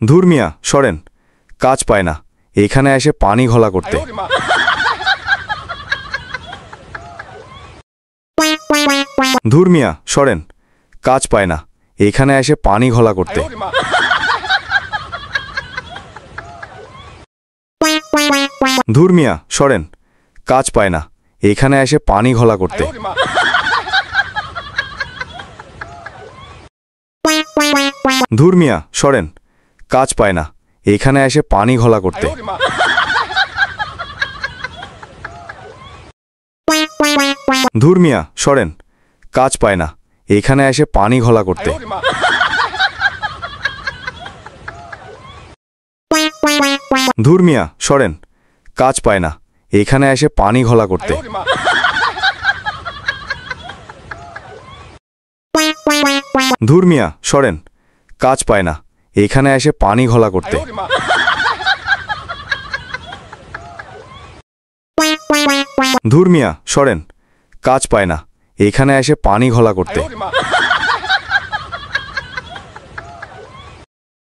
ধুর মিয়া সরেন, কাজ পায় না, এখানে এসে পানি ঘোলা করতে। ধুর মিয়া সরেন, কাজ পায় না, এখানে এসে পানি ঘোলা করতে। ধুর মিয়া সরেন, কাজ পায় না, এখানে এসে পানি ঘোলা করতে। ধুর মিয়া সরেন, কাজ পায় না, এখানে এসে পানি ঘোলা করতে। ধুর মিয়া সরেন, কাজ পায় না, এখানে এসে পানি ঘোলা করতে। ধুর মিয়া সরেন, কাজ পায় না, এখানে এসে পানি ঘোলা করতে। ধুর মিয়া সরেন, কাজ পায় না, এখানে এসে পানি ঘোলা করতে। ধুর মিয়া সরেন, কাজ পায় না, এখানে এসে পানি ঘোলা করতে।